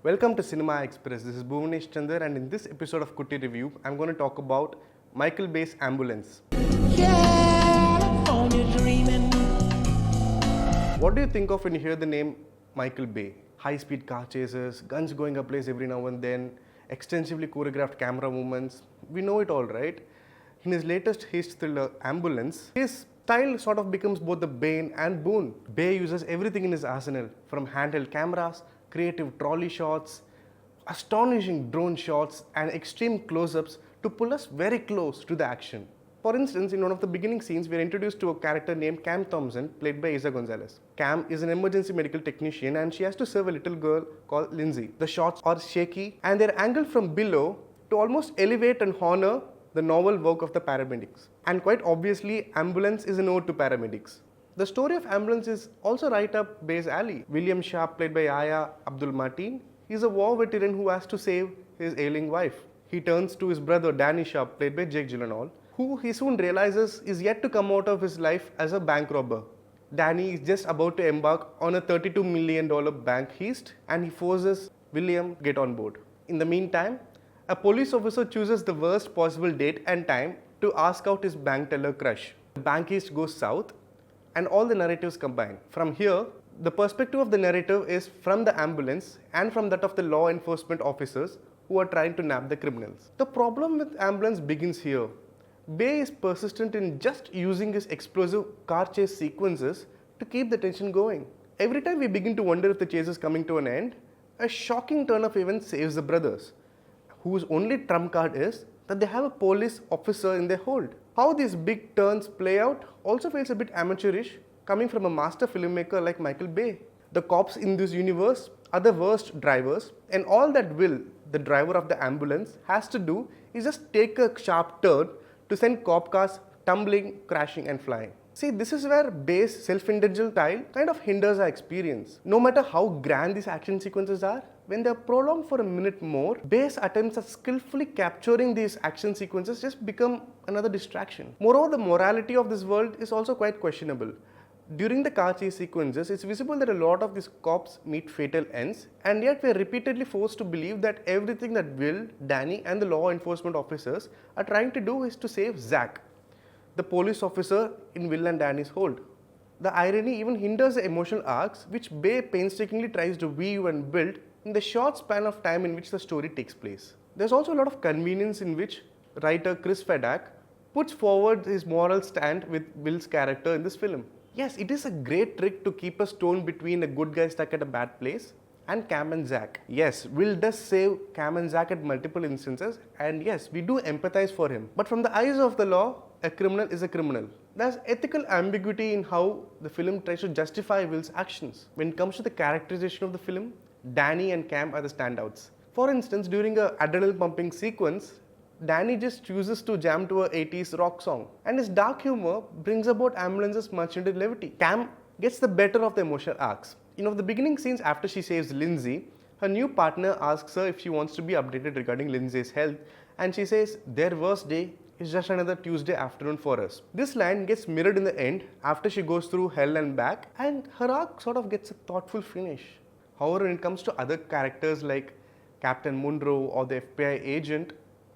Welcome to Cinema Express. This is Bhuvanesh Chandar, and in this episode of Kutty Review, I'm going to talk about Michael Bay's Ambulance. What do you think of when you hear the name Michael Bay? High-speed car chases, guns going ablaze every now and then, extensively choreographed camera movements. We know it all, right? In his latest heist thriller, Ambulance, his style sort of becomes both the bane and boon. Bay uses everything in his arsenal, from handheld cameras, creative trolley shots, astonishing drone shots, and extreme close-ups to pull us very close to the action. For instance, in one of the beginning scenes, we are introduced to a character named Cam Thompson, played by Eiza Gonzalez. Cam is an emergency medical technician and she has to serve a little girl called Lindsay. The shots are shaky and they're angled from below to almost elevate and honor the novel work of the paramedics. And quite obviously, Ambulance is an ode to paramedics. The story of Ambulance is also right up Bay's alley. William Sharp, played by Yahya Abdul-Mateen, is a war veteran who has to save his ailing wife. He turns to his brother Danny Sharp, played by Gyllenhaal, who he soon realizes is yet to come out of his life as a bank robber. Danny is just about to embark on a $32 million bank heist and he forces William to get on board. In the meantime, a police officer chooses the worst possible date and time to ask out his bank teller crush. The bank heist goes south and all the narratives combine. From here, the perspective of the narrative is from the ambulance and from that of the law enforcement officers who are trying to nab the criminals. The problem with Ambulance begins here. Bay is persistent in just using his explosive car chase sequences to keep the tension going. Every time we begin to wonder if the chase is coming to an end, a shocking turn of events saves the brothers, whose only trump card is that they have a police officer in their hold. How these big turns play out also feels a bit amateurish coming from a master filmmaker like Michael Bay. The cops in this universe are the worst drivers, and all that Will, the driver of the ambulance, has to do is just take a sharp turn to send cop cars tumbling, crashing and flying. See, this is where Bay's self-indulgent style kind of hinders our experience. No matter how grand these action sequences are, when they are prolonged for a minute more, Bay's attempts at skillfully capturing these action sequences just become another distraction. Moreover, the morality of this world is also quite questionable. During the car chase sequences, it's visible that a lot of these cops meet fatal ends, and yet we are repeatedly forced to believe that everything that Will, Danny and the law enforcement officers are trying to do is to save Zach, the police officer in Will and Danny's hold. The irony even hinders the emotional arcs which Bay painstakingly tries to weave and build in the short span of time in which the story takes place. There's also a lot of convenience in which writer Chris Fedak puts forward his moral stand with Will's character in this film. Yes, it is a great trick to keep us torn between a good guy stuck at a bad place and Cam and Zach. Yes, Will does save Cam and Zach at multiple instances, and yes, we do empathize for him. But from the eyes of the law, a criminal is a criminal. There's ethical ambiguity in how the film tries to justify Will's actions. When it comes to the characterization of the film, Danny and Cam are the standouts. For instance, during a adrenaline pumping sequence, Danny just chooses to jam to a 80s rock song, and his dark humor brings about Ambulance's much-needed levity. Cam gets the better of the emotional arcs. In one of the beginning scenes after she saves Lindsay, her new partner asks her if she wants to be updated regarding Lindsay's health, and she says, "Their worst day is just another Tuesday afternoon for us." This line gets mirrored in the end after she goes through hell and back, and her arc sort of gets a thoughtful finish. However, when it comes to other characters like Captain Munro or the FBI agent,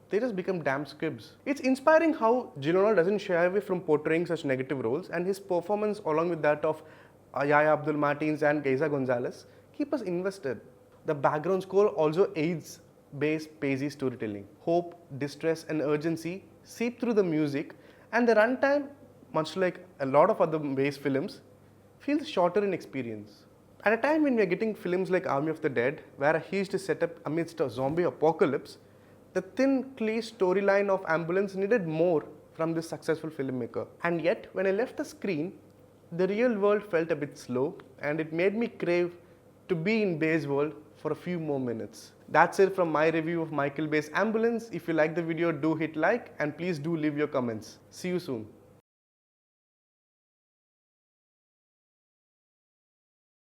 they just become damn squibs. It's inspiring how Gyllenhaal doesn't shy away from portraying such negative roles, and his performance along with that of Yahya Abdul-Mateen and Eiza Gonzalez keep us invested. The background score also aids Bay's pacey storytelling. Hope, distress and urgency seep through the music, and the runtime, much like a lot of other Bay's films, feels shorter in experience. At a time when we are getting films like Army of the Dead, where a heist is set up amidst a zombie apocalypse, the thin, clear storyline of Ambulance needed more from this successful filmmaker. And yet, when I left the screen, the real world felt a bit slow, and it made me crave to be in Bay's world for a few more minutes. That's it from my review of Michael Bay's Ambulance. If you like the video, do hit like, and please do leave your comments. See you soon.